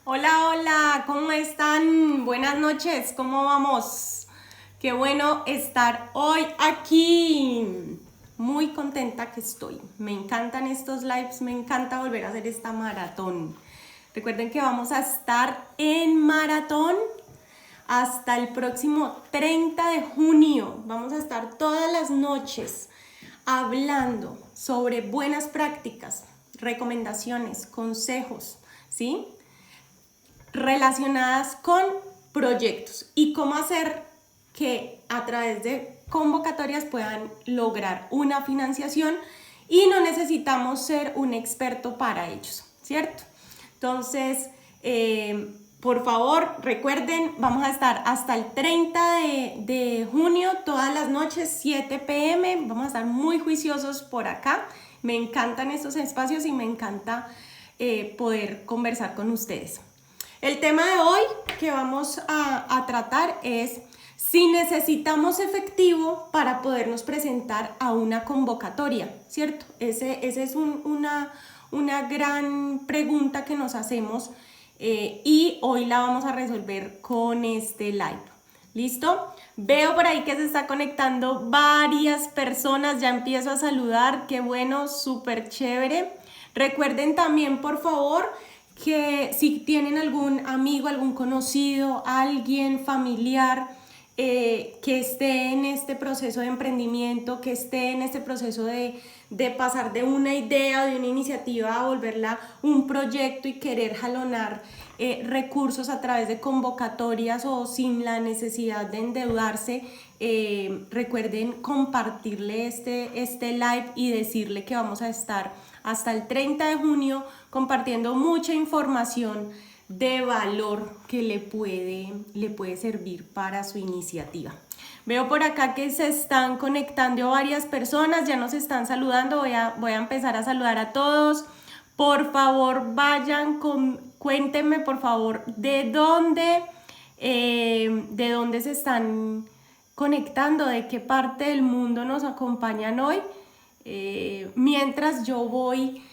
Hola, hola, ¿cómo están? Buenas noches, ¿cómo vamos? Qué bueno estar hoy aquí. Muy contenta que estoy. Me encantan estos lives, me encanta volver a hacer esta maratón. Recuerden que vamos a estar en maratón hasta el próximo 30 de junio. Vamos a estar todas las noches hablando sobre buenas prácticas, recomendaciones, consejos, ¿sí? Relacionadas con proyectos y cómo hacer que a través de convocatorias puedan lograr una financiación y no necesitamos ser un experto para ellos, ¿cierto? Entonces, por favor, recuerden, vamos a estar hasta el 30 de junio, todas las noches, 7 p.m. Vamos a estar muy juiciosos por acá. Me encantan estos espacios y me encanta poder conversar con ustedes. El tema de hoy que vamos a tratar es si necesitamos efectivo para podernos presentar a una convocatoria, ¿cierto? Esa es una gran pregunta que nos hacemos y hoy la vamos a resolver con este live. ¿Listo? Veo por ahí que se está conectando varias personas, ya empiezo a saludar, qué bueno, súper chévere. Recuerden también, por favor, que si tienen algún amigo, algún conocido, alguien familiar que esté en este proceso de emprendimiento, que esté en este proceso de pasar de una idea, de una iniciativa a volverla un proyecto y querer jalonar recursos a través de convocatorias o sin la necesidad de endeudarse, recuerden compartirle este live y decirle que vamos a estar hasta el 30 de junio compartiendo mucha información de valor que le puede servir para su iniciativa. Veo por acá que se están conectando varias personas, ya nos están saludando, voy a empezar a saludar a todos. Por favor, cuéntenme por favor de dónde se están conectando, de qué parte del mundo nos acompañan hoy. Mientras yo voy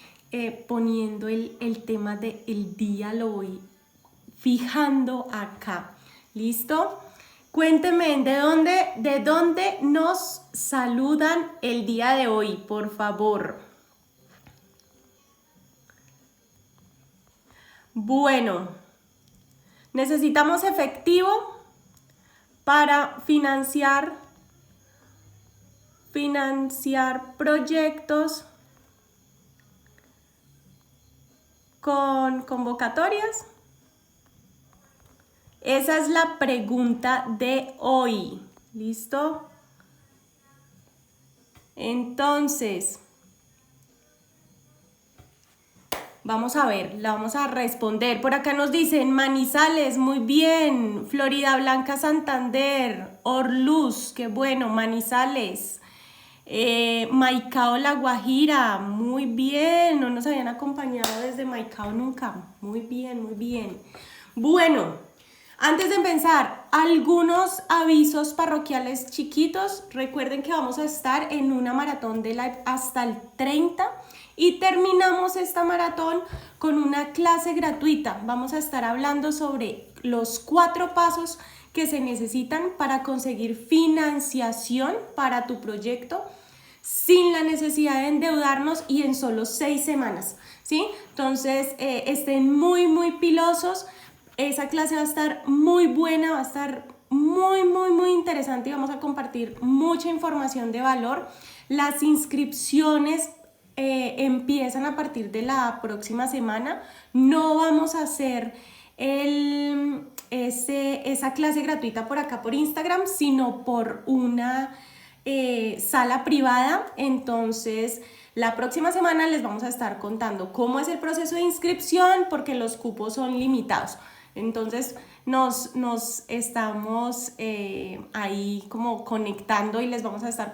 poniendo el tema del día, lo voy fijando acá. ¿Listo? Cuéntenme de dónde nos saludan el día de hoy, por favor. Bueno, necesitamos efectivo para financiar proyectos con convocatorias. Esa es la pregunta de hoy. ¿Listo? Entonces, vamos a ver, la vamos a responder. Por acá nos dicen Manizales, muy bien. Florida Blanca, Santander. Orluz, qué bueno. Manizales. Maicao, La Guajira, muy bien. No nos habían acompañado desde Maicao nunca. Muy bien, muy bien. Bueno. Antes de empezar, algunos avisos parroquiales chiquitos. Recuerden que vamos a estar en una maratón de live hasta el 30 y terminamos esta maratón con una clase gratuita. Vamos a estar hablando sobre los 4 pasos que se necesitan para conseguir financiación para tu proyecto sin la necesidad de endeudarnos y en solo 6 semanas, ¿sí? Entonces, estén muy pilosos. Esa clase va a estar muy buena, va a estar muy interesante y vamos a compartir mucha información de valor. Las inscripciones empiezan a partir de la próxima semana. No vamos a hacer esa clase gratuita por acá por Instagram, sino por una sala privada. Entonces, la próxima semana les vamos a estar contando cómo es el proceso de inscripción porque los cupos son limitados. Entonces nos estamos ahí como conectando y les vamos a estar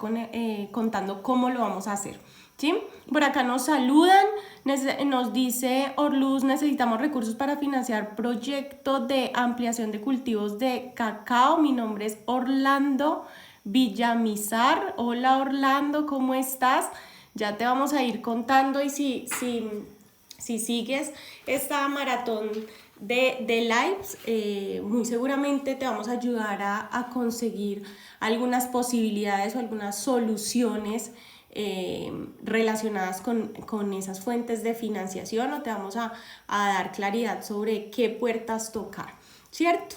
contando cómo lo vamos a hacer, ¿sí? Por acá nos saludan, nos dice Orluz, necesitamos recursos para financiar proyecto de ampliación de cultivos de cacao. Mi nombre es Orlando Villamizar. Hola Orlando, ¿cómo estás? Ya te vamos a ir contando y si Si sigues esta maratón de lives, muy seguramente te vamos a ayudar a conseguir algunas posibilidades o algunas soluciones relacionadas con esas fuentes de financiación, o te vamos a dar claridad sobre qué puertas tocar, ¿cierto?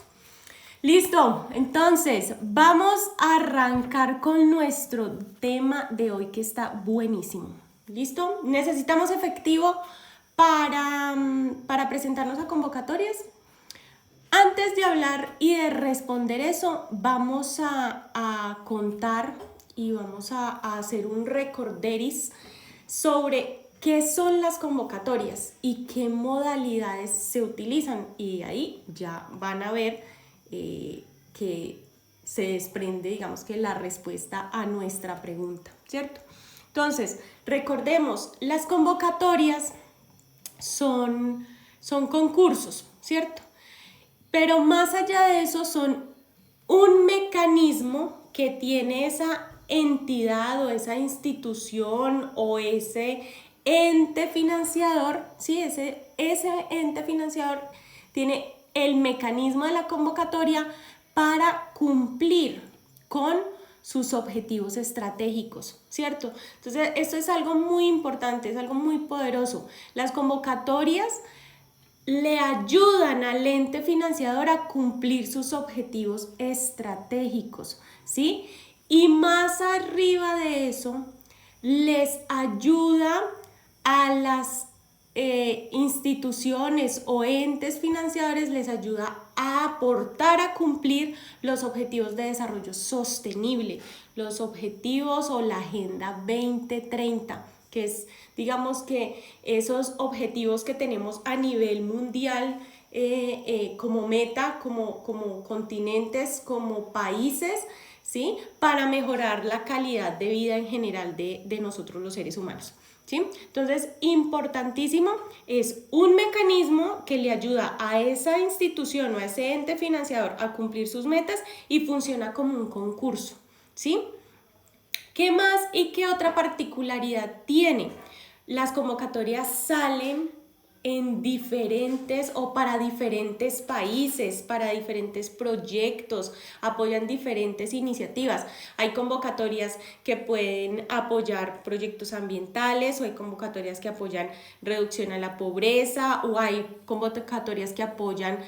Listo, entonces vamos a arrancar con nuestro tema de hoy, que está buenísimo. ¿Listo? Necesitamos efectivo para presentarnos a convocatorias. Antes de hablar y de responder eso, vamos a contar y vamos a hacer un recorderis sobre qué son las convocatorias y qué modalidades se utilizan. Y ahí ya van a ver que se desprende, digamos, que la respuesta a nuestra pregunta, ¿cierto? Entonces, recordemos, las convocatorias son concursos, ¿cierto? Pero más allá de eso, son un mecanismo que tiene esa entidad o esa institución o ese ente financiador, ¿sí? Ese ente financiador tiene el mecanismo de la convocatoria para cumplir con sus objetivos estratégicos, ¿cierto? Entonces, esto es algo muy importante, es algo muy poderoso. Las convocatorias le ayudan al ente financiador a cumplir sus objetivos estratégicos, ¿sí? Y más arriba de eso, les ayuda a las instituciones o entes financiadores, les ayuda a aportar a cumplir los objetivos de desarrollo sostenible, los objetivos o la Agenda 2030, que es, digamos, que esos objetivos que tenemos a nivel mundial como meta, como continentes, como países, ¿sí? Para mejorar la calidad de vida en general de nosotros los seres humanos, ¿sí? Entonces, importantísimo, es un mecanismo que le ayuda a esa institución o a ese ente financiador a cumplir sus metas y funciona como un concurso, ¿sí? ¿Qué más y qué otra particularidad tiene? Las convocatorias salen en diferentes o para diferentes países, para diferentes proyectos, apoyan diferentes iniciativas. Hay convocatorias que pueden apoyar proyectos ambientales, o hay convocatorias que apoyan reducción a la pobreza, o hay convocatorias que apoyan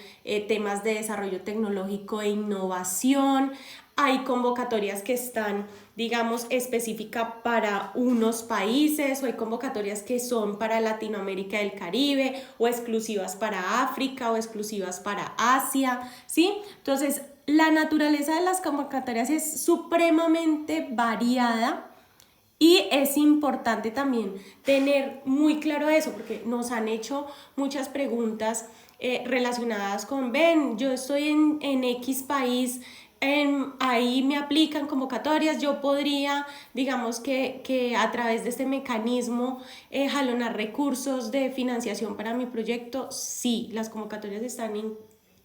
temas de desarrollo tecnológico e innovación. Hay convocatorias que están, digamos, específicas para unos países, o hay convocatorias que son para Latinoamérica y el Caribe, o exclusivas para África, o exclusivas para Asia, ¿sí? Entonces, la naturaleza de las convocatorias es supremamente variada. Y es importante también tener muy claro eso, porque nos han hecho muchas preguntas relacionadas con, ven, yo estoy en X país, ahí me aplican convocatorias, yo podría, digamos que a través de este mecanismo jalonar recursos de financiación para mi proyecto. Sí, las convocatorias están en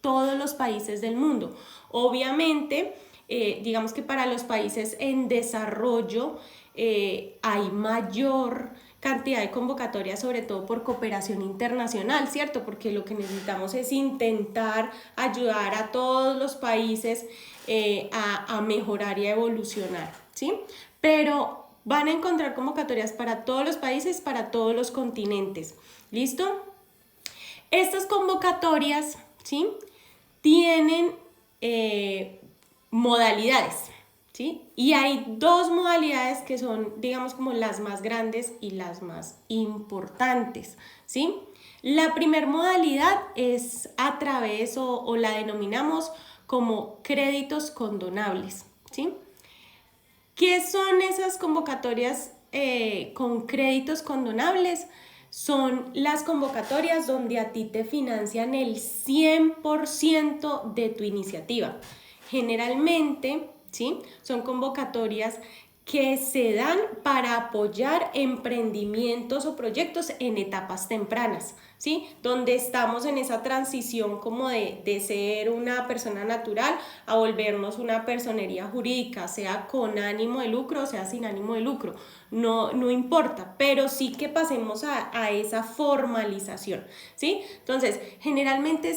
todos los países del mundo. Obviamente, digamos que para los países en desarrollo hay mayor cantidad de convocatorias, sobre todo por cooperación internacional, ¿cierto? Porque lo que necesitamos es intentar ayudar a todos los países a mejorar y a evolucionar, ¿sí? Pero van a encontrar convocatorias para todos los países, para todos los continentes, ¿listo? Estas convocatorias, ¿sí? Tienen modalidades, ¿sí? Y hay dos modalidades que son, digamos, como las más grandes y las más importantes, ¿sí? La primera modalidad es a través o la denominamos como créditos condonables, ¿sí? ¿Qué son esas convocatorias con créditos condonables? Son las convocatorias donde a ti te financian el 100% de tu iniciativa. Generalmente, ¿sí? Son convocatorias que se dan para apoyar emprendimientos o proyectos en etapas tempranas, ¿sí? Donde estamos en esa transición como de ser una persona natural a volvernos una personería jurídica, sea con ánimo de lucro o sea sin ánimo de lucro. no importa, pero sí que pasemos a esa formalización, ¿sí? Entonces, generalmente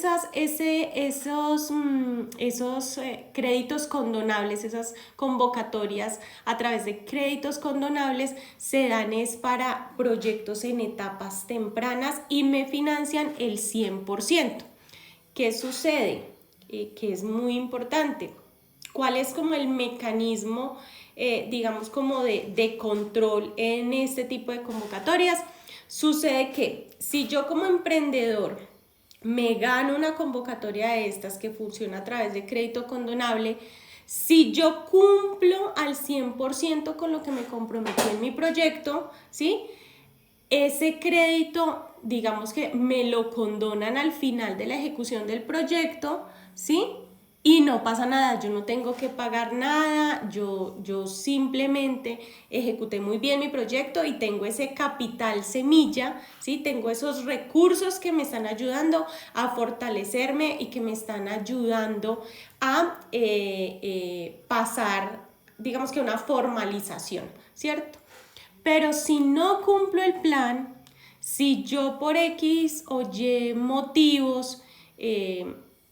esos créditos condonables, esas convocatorias a través de créditos condonables se dan es para proyectos en etapas tempranas y me financian el 100%. ¿Qué sucede? Que es muy importante. ¿Cuál es como el mecanismo, digamos, como de control en este tipo de convocatorias? Sucede que si yo como emprendedor me gano una convocatoria de estas que funciona a través de crédito condonable, si yo cumplo al 100% con lo que me comprometí en mi proyecto, ¿sí? Ese crédito, digamos que me lo condonan al final de la ejecución del proyecto, ¿sí? Y no pasa nada, yo no tengo que pagar nada, yo simplemente ejecuté muy bien mi proyecto y tengo ese capital semilla, ¿sí? Tengo esos recursos que me están ayudando a fortalecerme y que me están ayudando a pasar, digamos que una formalización, ¿cierto? Pero si no cumplo el plan, si yo por X o Y motivos,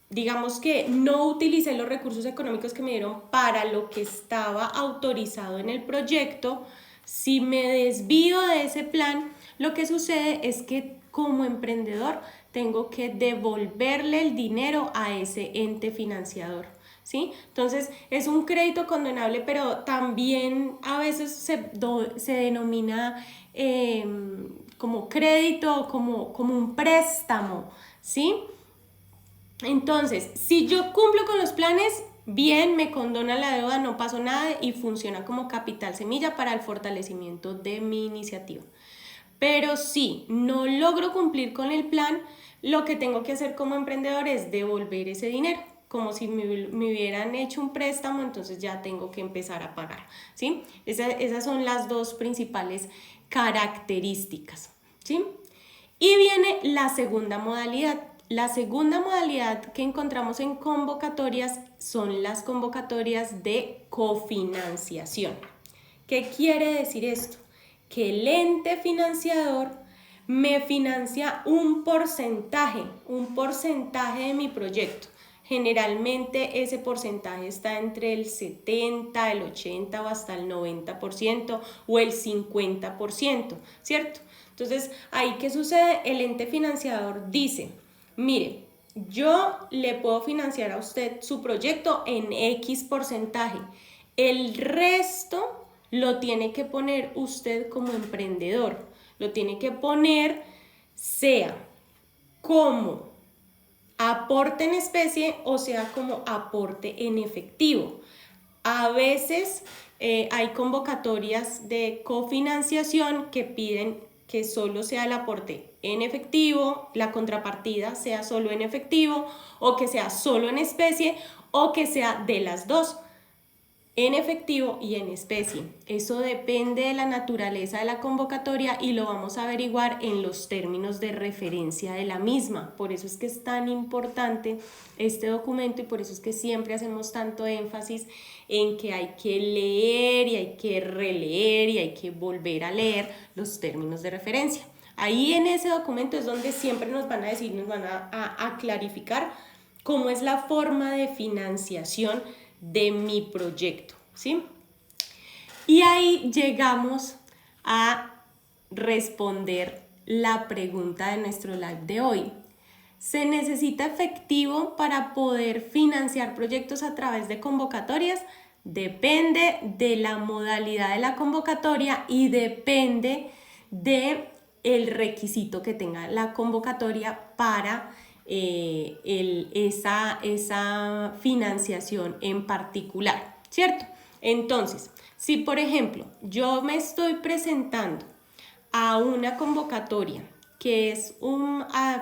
digamos que no utilicé los recursos económicos que me dieron para lo que estaba autorizado en el proyecto, si me desvío de ese plan, lo que sucede es que como emprendedor tengo que devolverle el dinero a ese ente financiador, ¿sí? Entonces es un crédito condonable, pero también a veces se denomina como crédito, como un préstamo, ¿sí? Entonces, si yo cumplo con los planes, bien, me condona la deuda, no pasó nada y funciona como capital semilla para el fortalecimiento de mi iniciativa. Pero si no logro cumplir con el plan, lo que tengo que hacer como emprendedor es devolver ese dinero, como si me hubieran hecho un préstamo, entonces ya tengo que empezar a pagar, ¿sí? Esas son las dos principales características, ¿sí? Y viene la segunda modalidad. La segunda modalidad que encontramos en convocatorias son las convocatorias de cofinanciación. ¿Qué quiere decir esto? Que el ente financiador me financia un porcentaje de mi proyecto. Generalmente ese porcentaje está entre el 70, el 80 o hasta el 90% o el 50%, ¿cierto? Entonces, ahí ¿qué sucede? El ente financiador dice, mire, yo le puedo financiar a usted su proyecto en X porcentaje. El resto lo tiene que poner usted como emprendedor. Lo tiene que poner sea como aporte en especie o sea como aporte en efectivo. A veces hay convocatorias de cofinanciación que piden que solo sea el aporte en efectivo, la contrapartida sea solo en efectivo o que sea solo en especie o que sea de las dos, en efectivo y en especie. Eso depende de la naturaleza de la convocatoria y lo vamos a averiguar en los términos de referencia de la misma. Por eso es que es tan importante este documento y por eso es que siempre hacemos tanto énfasis en que hay que leer y hay que releer y hay que volver a leer los términos de referencia. Ahí en ese documento es donde siempre nos van a decir, nos van a clarificar cómo es la forma de financiación de mi proyecto, ¿sí? Y ahí llegamos a responder la pregunta de nuestro live de hoy. ¿Se necesita efectivo para poder financiar proyectos a través de convocatorias? Depende de la modalidad de la convocatoria y depende de el requisito que tenga la convocatoria para esa financiación en particular, ¿cierto? Entonces, si por ejemplo yo me estoy presentando a una convocatoria que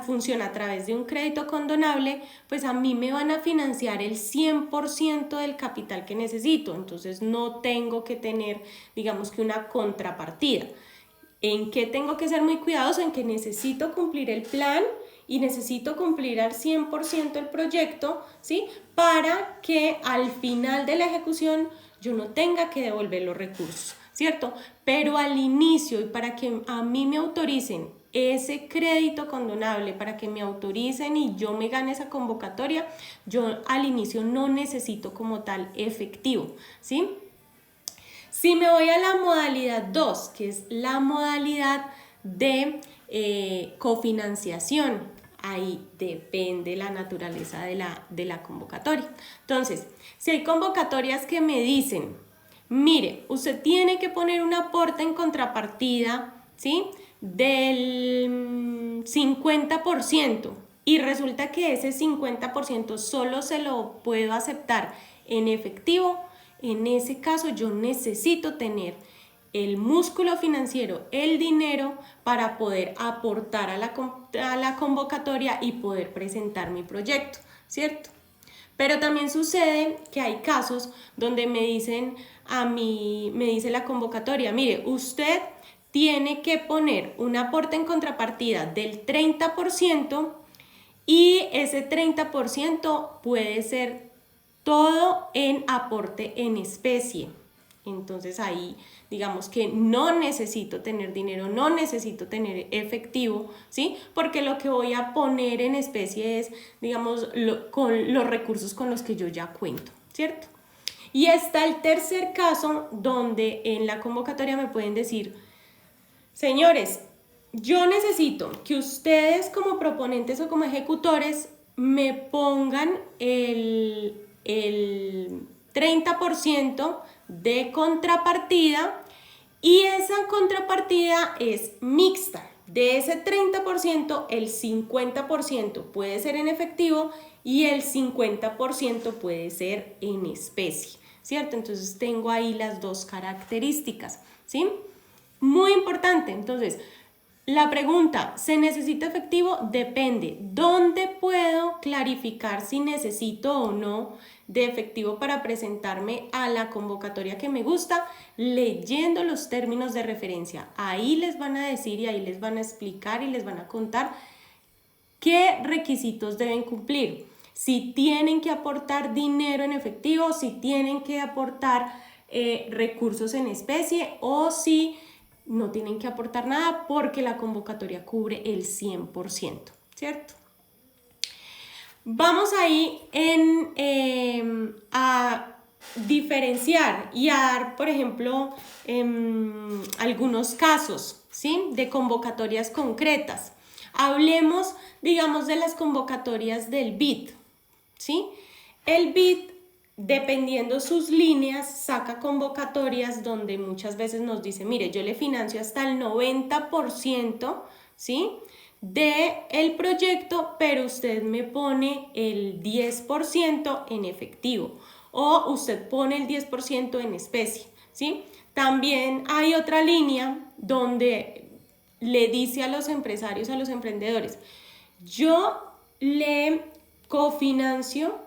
funciona a través de un crédito condonable, pues a mí me van a financiar el 100% del capital que necesito, entonces no tengo que tener, digamos que una contrapartida. ¿En qué tengo que ser muy cuidadoso? En que necesito cumplir el plan y necesito cumplir al 100% el proyecto, ¿sí? Para que al final de la ejecución yo no tenga que devolver los recursos, ¿cierto? Pero al inicio, y para que a mí me autoricen ese crédito condonable, para que me autoricen y yo me gane esa convocatoria, yo al inicio no necesito como tal efectivo, ¿sí? Si me voy a la modalidad 2, que es la modalidad de cofinanciación, ahí depende la naturaleza de la convocatoria. Entonces, si hay convocatorias que me dicen, mire, usted tiene que poner un aporte en contrapartida, ¿sí?, del 50%, y resulta que ese 50% solo se lo puedo aceptar en efectivo, en ese caso yo necesito tener el músculo financiero, el dinero, para poder aportar a la convocatoria y poder presentar mi proyecto, ¿cierto? Pero también sucede que hay casos donde me dicen a mí, me dice la convocatoria, mire, usted tiene que poner un aporte en contrapartida del 30%, y ese 30% puede ser todo en aporte en especie. Entonces ahí digamos que no necesito tener dinero, no necesito tener efectivo, ¿sí? Porque lo que voy a poner en especie es, digamos, con los recursos con los que yo ya cuento, ¿cierto? Y está el tercer caso donde en la convocatoria me pueden decir, señores, yo necesito que ustedes como proponentes o como ejecutores me pongan el 30% de contrapartida, y esa contrapartida es mixta. De ese 30%, el 50% puede ser en efectivo y el 50% puede ser en especie, ¿cierto? Entonces tengo ahí las dos características, ¿sí? Muy importante. Entonces, la pregunta, ¿se necesita efectivo? Depende. ¿Dónde puedo clarificar si necesito o no de efectivo para presentarme a la convocatoria que me gusta? Leyendo los términos de referencia. Ahí les van a decir y ahí les van a explicar y les van a contar qué requisitos deben cumplir. Si tienen que aportar dinero en efectivo, si tienen que aportar recursos en especie, o si no tienen que aportar nada porque la convocatoria cubre el 100%, ¿cierto? Vamos ahí a diferenciar y a dar, por ejemplo, algunos casos, ¿sí?, de convocatorias concretas. Hablemos, digamos, de las convocatorias del BID, ¿sí? El BID, dependiendo sus líneas, saca convocatorias donde muchas veces nos dice, mire, yo le financio hasta el 90%, ¿sí?, del proyecto, pero usted me pone el 10% en efectivo, o usted pone el 10% en especie, ¿sí? También hay otra línea donde le dice a los empresarios, a los emprendedores, yo le cofinancio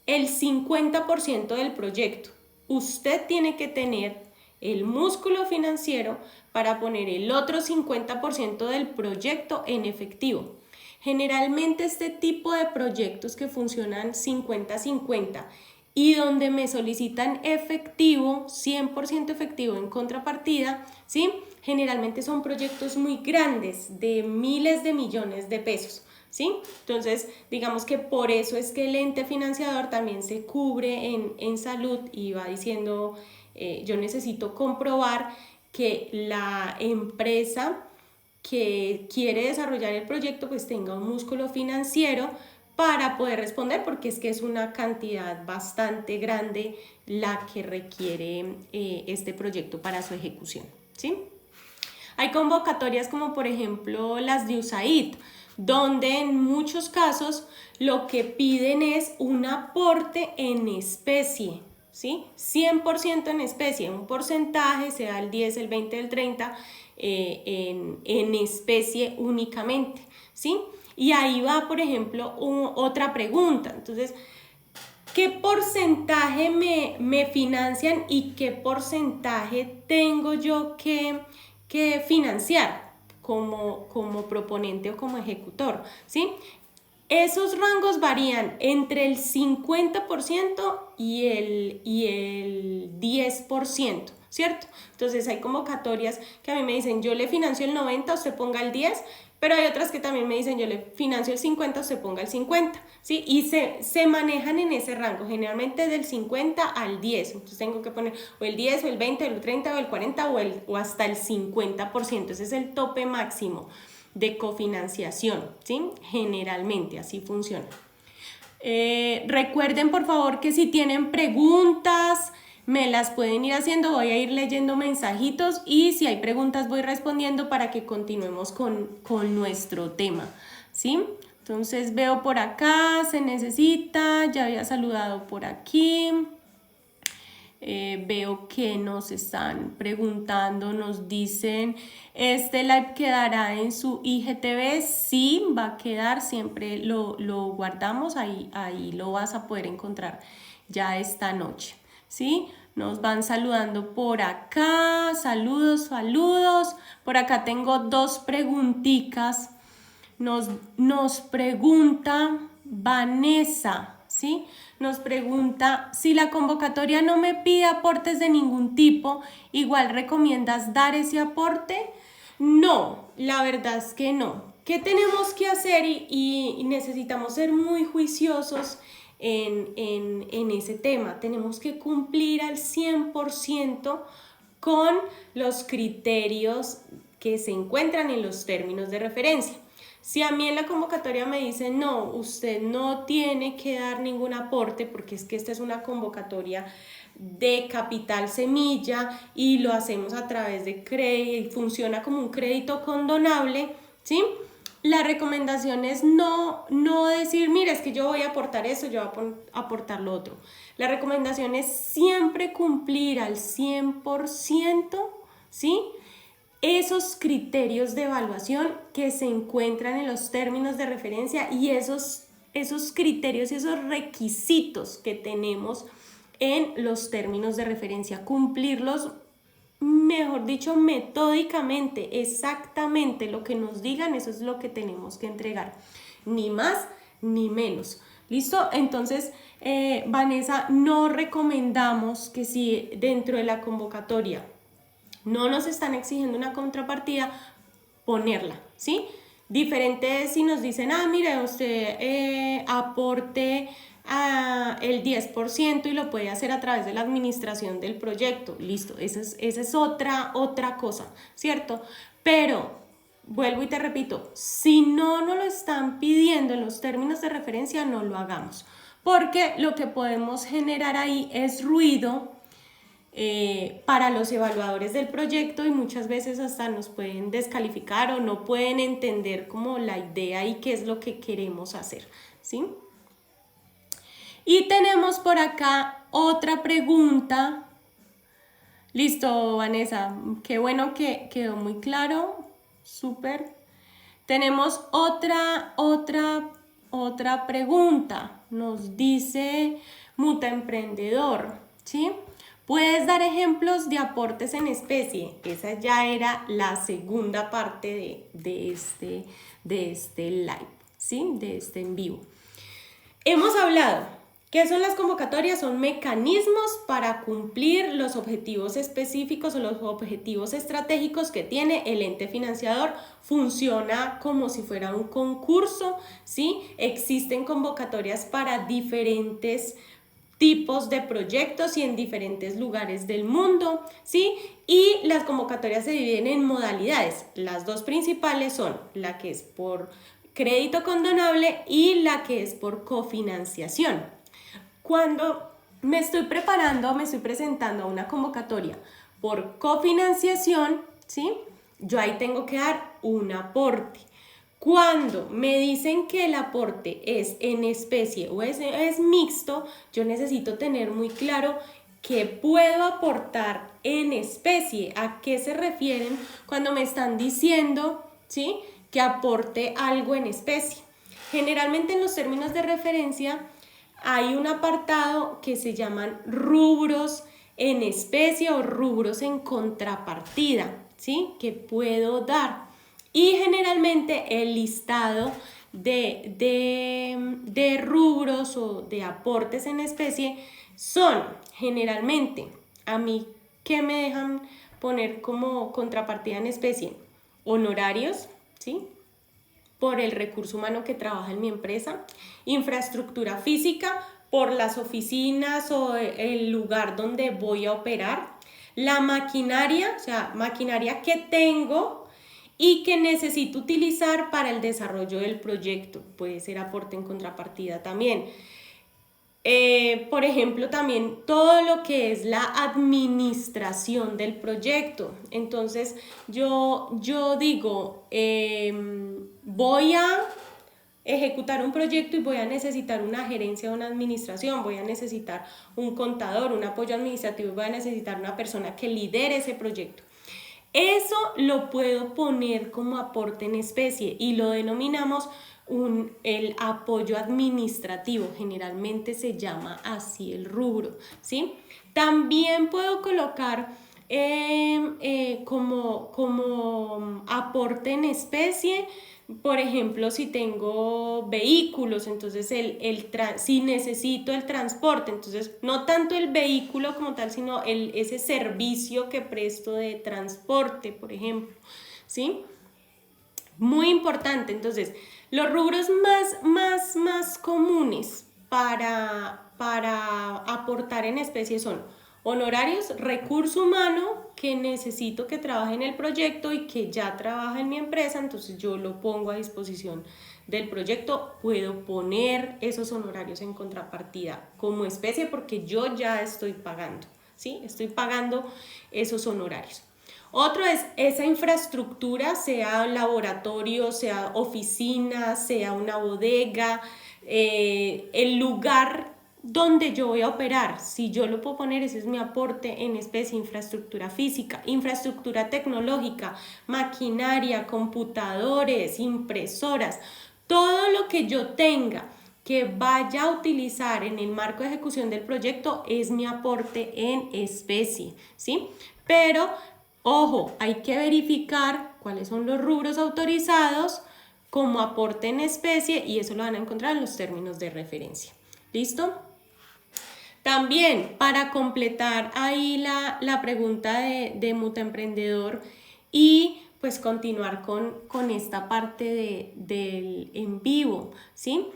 el 50% del proyecto. Usted tiene que tener el músculo financiero para poner el otro 50% del proyecto en efectivo. Generalmente este tipo de proyectos que funcionan 50-50 y donde me solicitan efectivo, 100% efectivo en contrapartida, ¿sí?, generalmente son proyectos muy grandes de miles de millones de pesos, ¿sí? Entonces, digamos que por eso es que el ente financiador también se cubre en salud y va diciendo, yo necesito comprobar que la empresa que quiere desarrollar el proyecto pues tenga un músculo financiero para poder responder, porque es que es una cantidad bastante grande la que requiere este proyecto para su ejecución, ¿sí? Hay convocatorias como por ejemplo las de USAID, donde en muchos casos lo que piden es un aporte en especie, ¿sí? 100% en especie, un porcentaje, sea el 10, el 20, el 30, en especie únicamente, ¿sí? Y ahí va, por ejemplo, otra pregunta. Entonces, ¿qué porcentaje me financian y qué porcentaje tengo yo que financiar como proponente o como ejecutor, ¿sí? Esos rangos varían entre el 50% y el 10%, ¿cierto? Entonces hay convocatorias que a mí me dicen, yo le financio el 90, usted ponga el 10, pero hay otras que también me dicen, yo le financio el 50, usted ponga el 50, ¿sí? Y se manejan en ese rango, generalmente del 50 al 10, entonces tengo que poner o el 10 o el 20 o el 30 o el 40 o hasta el 50%, ese es el tope máximo de cofinanciación, ¿sí? Generalmente así funciona. Recuerden por favor que si tienen preguntas me las pueden ir haciendo, voy a ir leyendo mensajitos y si hay preguntas voy respondiendo para que continuemos con nuestro tema, ¿sí? Entonces veo por acá, se necesita, ya había saludado por aquí. Veo que nos están preguntando, nos dicen, ¿este live quedará en su IGTV? Sí, va a quedar, siempre lo guardamos, ahí lo vas a poder encontrar ya esta noche, ¿sí? Nos van saludando por acá, saludos, saludos. Por acá tengo dos preguntitas. Nos pregunta Vanessa, ¿sí? Nos pregunta, si la convocatoria no me pide aportes de ningún tipo, ¿igual recomiendas dar ese aporte? No, la verdad es que no. ¿Qué tenemos que hacer? Y necesitamos ser muy juiciosos en ese tema. Tenemos que cumplir al 100% con los criterios que se encuentran en los términos de referencia. Si a mí en la convocatoria me dicen, no, usted no tiene que dar ningún aporte porque es que esta es una convocatoria de capital semilla y lo hacemos a través de crédito, funciona como un crédito condonable, ¿sí? La recomendación es no decir, mira, es que yo voy a aportar eso, yo voy a aportar lo otro. La recomendación es siempre cumplir al 100%, ¿sí? Esos criterios de evaluación que se encuentran en los términos de referencia y esos criterios y esos requisitos que tenemos en los términos de referencia, cumplirlos, mejor dicho, metódicamente, exactamente lo que nos digan, eso es lo que tenemos que entregar, ni más ni menos. ¿Listo? Entonces, Vanessa, no recomendamos que si dentro de la convocatoria no nos están exigiendo una contrapartida, ponerla, ¿sí? Diferente es si nos dicen, mire, usted aporte el 10% y lo puede hacer a través de la administración del proyecto. Listo, esa es otra cosa, ¿cierto? Pero, vuelvo y te repito, si no nos lo están pidiendo en los términos de referencia, no lo hagamos. Porque lo que podemos generar ahí es ruido para los evaluadores del proyecto y muchas veces hasta nos pueden descalificar o no pueden entender como la idea y qué es lo que queremos hacer, ¿sí? Y tenemos por acá otra pregunta. Listo, Vanessa, qué bueno que quedó muy claro, súper. Tenemos otra pregunta, nos dice Muta Emprendedor, ¿sí? ¿Puedes dar ejemplos de aportes en especie? Esa ya era la segunda parte de este live, ¿sí? De este en vivo. Hemos hablado, ¿qué son las convocatorias? Son mecanismos para cumplir los objetivos específicos o los objetivos estratégicos que tiene el ente financiador. Funciona como si fuera un concurso, ¿sí? Existen convocatorias para diferentes tipos de proyectos y en diferentes lugares del mundo, ¿sí? Y las convocatorias se dividen en modalidades. Las dos principales son la que es por crédito condonable y la que es por cofinanciación. Cuando me estoy presentando a una convocatoria por cofinanciación, ¿sí? Yo ahí tengo que dar un aporte. Cuando me dicen que el aporte es en especie o es mixto, yo necesito tener muy claro qué puedo aportar en especie. ¿A qué se refieren cuando me están diciendo, ¿sí?, que aporte algo en especie? Generalmente en los términos de referencia hay un apartado que se llaman rubros en especie o rubros en contrapartida, ¿sí?, que puedo dar. Y generalmente el listado de rubros o de aportes en especie son generalmente, a mí, ¿qué me dejan poner como contrapartida en especie? Honorarios, ¿sí? Por el recurso humano que trabaja en mi empresa, infraestructura física, por las oficinas o el lugar donde voy a operar, la maquinaria, o sea, maquinaria que tengo y que necesito utilizar para el desarrollo del proyecto, puede ser aporte en contrapartida también. Por ejemplo, también todo lo que es la administración del proyecto. Entonces, yo digo, voy a ejecutar un proyecto y voy a necesitar una gerencia o una administración, voy a necesitar un contador, un apoyo administrativo, voy a necesitar una persona que lidere ese proyecto. Eso lo puedo poner como aporte en especie y lo denominamos el apoyo administrativo, generalmente se llama así el rubro, ¿sí? También puedo colocar como aporte en especie, por ejemplo, si tengo vehículos, entonces si necesito el transporte, entonces no tanto el vehículo como tal, sino ese servicio que presto de transporte, por ejemplo, ¿sí? Muy importante, entonces, los rubros más comunes para aportar en especie son honorarios, recurso humano que necesito que trabaje en el proyecto y que ya trabaja en mi empresa, entonces yo lo pongo a disposición del proyecto, puedo poner esos honorarios en contrapartida como especie porque yo ya estoy pagando, ¿sí? Estoy pagando esos honorarios. Otro es esa infraestructura, sea laboratorio, sea oficina, sea una bodega, el lugar donde yo voy a operar. Si yo lo puedo poner, ese es mi aporte en especie, infraestructura física, infraestructura tecnológica, maquinaria, computadores, impresoras, todo lo que yo tenga que vaya a utilizar en el marco de ejecución del proyecto es mi aporte en especie, ¿sí? Pero ojo, hay que verificar cuáles son los rubros autorizados como aporte en especie y eso lo van a encontrar en los términos de referencia. ¿Listo? También para completar ahí la pregunta de Mutaemprendedor y pues continuar con esta parte del en vivo, ¿sí?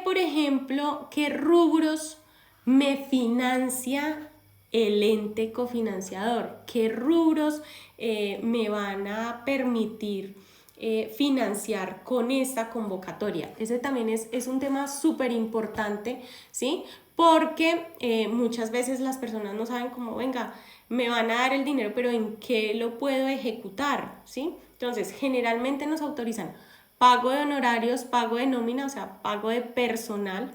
Por ejemplo, qué rubros me financia el ente cofinanciador? ¿Qué rubros me van a permitir financiar con esta convocatoria? Ese también es un tema súper importante, ¿sí? Porque muchas veces las personas no saben cómo, venga, me van a dar el dinero, pero ¿en qué lo puedo ejecutar? ¿Sí? Entonces, generalmente nos autorizan pago de honorarios, pago de nómina, o sea, pago de personal,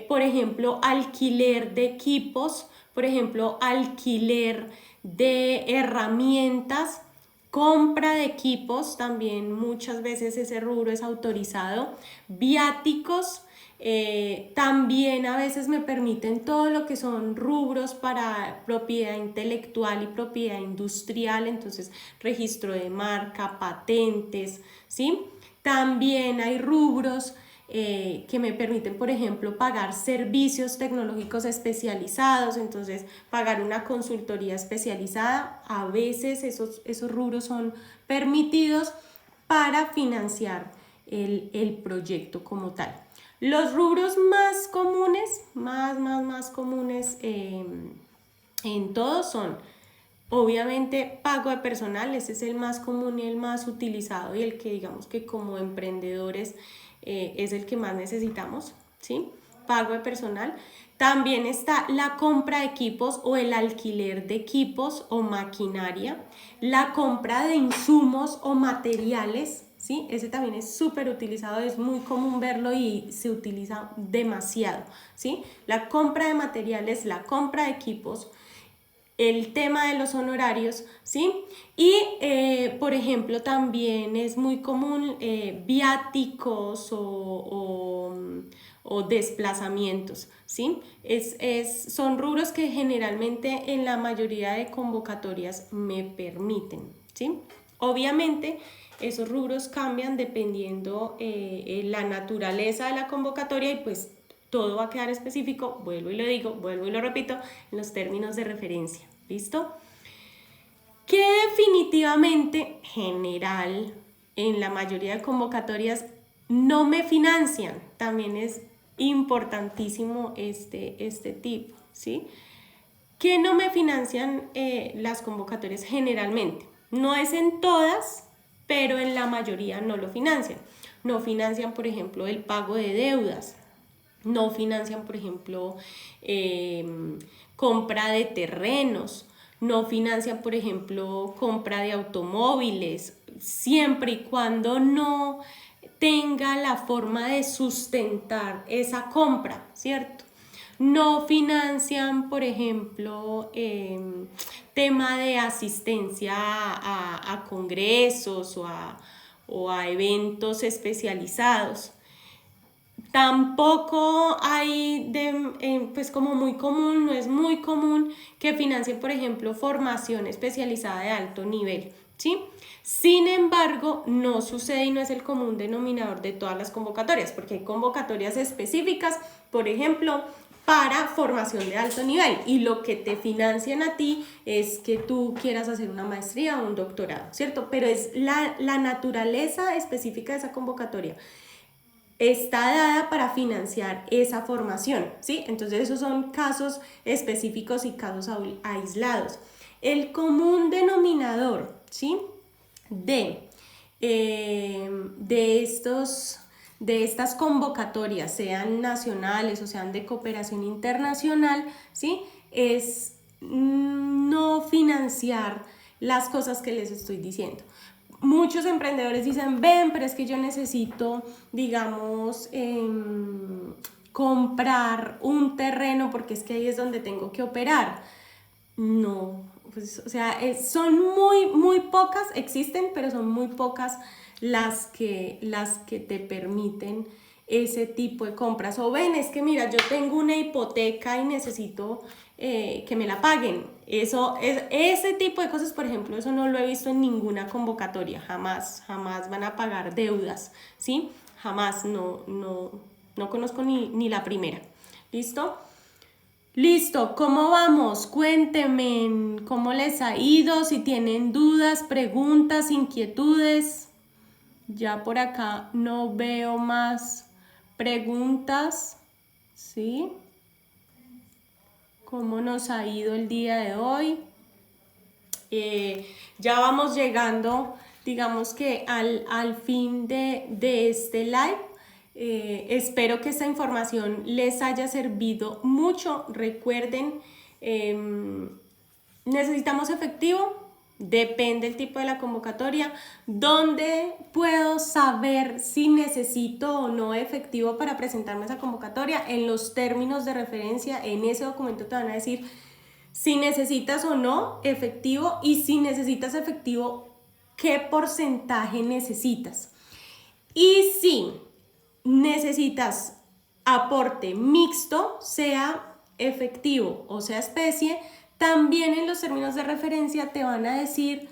por ejemplo, alquiler de equipos, por ejemplo, alquiler de herramientas, compra de equipos, también muchas veces ese rubro es autorizado, viáticos, también a veces me permiten todo lo que son rubros para propiedad intelectual y propiedad industrial, entonces registro de marca, patentes, ¿sí? También hay rubros que me permiten, por ejemplo, pagar servicios tecnológicos especializados, entonces pagar una consultoría especializada, a veces esos rubros son permitidos para financiar el proyecto como tal. Los rubros más comunes, más comunes en todos son, obviamente, pago de personal, ese es el más común y el más utilizado y el que digamos que como emprendedores es el que más necesitamos, ¿sí? Pago de personal. También está la compra de equipos o el alquiler de equipos o maquinaria, la compra de insumos o materiales, ¿sí? Ese también es súper utilizado, es muy común verlo y se utiliza demasiado, ¿sí? La compra de materiales, la compra de equipos, el tema de los honorarios, ¿sí? Y, por ejemplo, también es muy común viáticos o desplazamientos, ¿sí? Son rubros que generalmente en la mayoría de convocatorias me permiten, ¿sí? Obviamente, esos rubros cambian dependiendo la naturaleza de la convocatoria y pues todo va a quedar específico, vuelvo y lo digo, vuelvo y lo repito, en los términos de referencia. ¿Listo? Que definitivamente, general, en la mayoría de convocatorias no me financian. También es importantísimo este tip, ¿sí? Que no me financian las convocatorias generalmente. No es en todas, pero en la mayoría no lo financian. No financian, por ejemplo, el pago de deudas. No financian, por ejemplo, compra de terrenos. No financian, por ejemplo, compra de automóviles, siempre y cuando no tenga la forma de sustentar esa compra, ¿cierto? No financian, por ejemplo, tema de asistencia a congresos o a eventos especializados. Tampoco hay, pues como muy común, no es muy común que financien, por ejemplo, formación especializada de alto nivel, ¿sí? Sin embargo, no sucede y no es el común denominador de todas las convocatorias, porque hay convocatorias específicas, por ejemplo, para formación de alto nivel y lo que te financian a ti es que tú quieras hacer una maestría o un doctorado, ¿cierto? Pero es la naturaleza específica de esa convocatoria está dada para financiar esa formación, ¿sí? Entonces esos son casos específicos y casos aislados. El común denominador, ¿sí? De estas convocatorias, sean nacionales o sean de cooperación internacional, ¿sí? Es no financiar las cosas que les estoy diciendo. Muchos emprendedores dicen, ven, pero es que yo necesito, digamos, comprar un terreno porque es que ahí es donde tengo que operar. No, pues, o sea, son muy pocas, existen, pero son muy pocas las que te permiten ese tipo de compras. O ven, es que mira, yo tengo una hipoteca y necesito que me la paguen. Ese tipo de cosas, por ejemplo, eso no lo he visto en ninguna convocatoria. Jamás van a pagar deudas, ¿sí? Jamás, no conozco ni la primera. ¿Listo? Listo, ¿cómo vamos? Cuéntenme cómo les ha ido, si tienen dudas, preguntas, inquietudes. Ya por acá no veo más preguntas, ¿sí? ¿Cómo nos ha ido el día de hoy? Ya vamos llegando, digamos que al fin de este live. Espero que esta información les haya servido mucho. Recuerden, necesitamos efectivo, depende del tipo de la convocatoria. ¿Dónde puedo saber si necesito o no efectivo para presentarme a esa convocatoria? En los términos de referencia, en ese documento te van a decir si necesitas o no efectivo y si necesitas efectivo, qué porcentaje necesitas. Y si necesitas aporte mixto, sea efectivo o sea especie, también en los términos de referencia te van a decir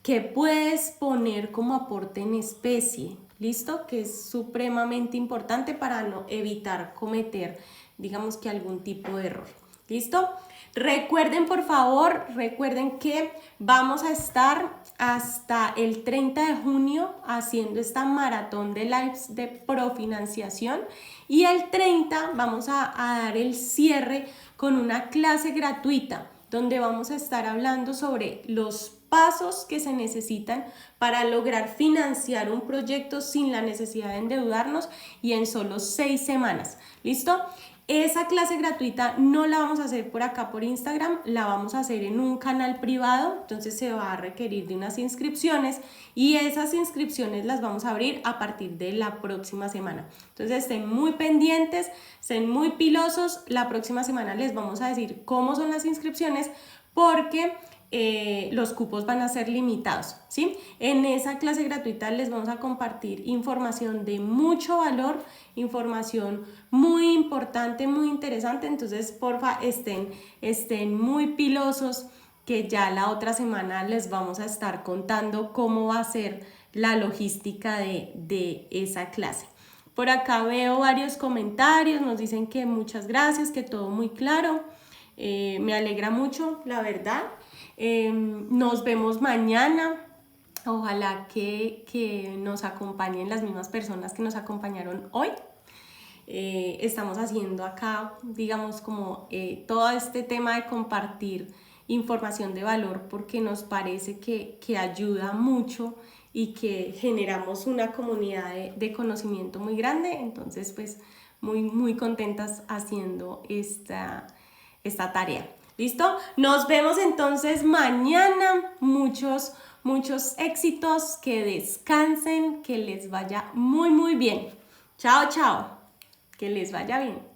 que puedes poner como aporte en especie, ¿listo? Que es supremamente importante para no evitar cometer, digamos que algún tipo de error, ¿listo? Recuerden, por favor, recuerden que vamos a estar hasta el 30 de junio haciendo esta maratón de lives de profinanciación y el 30 vamos a dar el cierre con una clase gratuita donde vamos a estar hablando sobre los pasos que se necesitan para lograr financiar un proyecto sin la necesidad de endeudarnos y en solo 6 semanas. ¿Listo? Esa clase gratuita no la vamos a hacer por acá por Instagram, la vamos a hacer en un canal privado, entonces se va a requerir de unas inscripciones y esas inscripciones las vamos a abrir a partir de la próxima semana. Entonces estén muy pendientes, estén muy pilosos, la próxima semana les vamos a decir cómo son las inscripciones porque los cupos van a ser limitados, ¿sí? En esa clase gratuita les vamos a compartir información de mucho valor, información muy importante, muy interesante, entonces porfa estén muy pilosos que ya la otra semana les vamos a estar contando cómo va a ser la logística de esa clase. Por acá veo varios comentarios, nos dicen que muchas gracias, que todo muy claro. Me alegra mucho, la verdad. Nos vemos mañana. Ojalá que nos acompañen las mismas personas que nos acompañaron hoy. Estamos haciendo acá, digamos, como todo este tema de compartir información de valor porque nos parece que ayuda mucho y que generamos una comunidad de conocimiento muy grande. Entonces, pues, muy contentas haciendo esta tarea. ¿Listo? Nos vemos entonces mañana. Muchos éxitos, que descansen, que les vaya muy bien. Chao, chao. Que les vaya bien.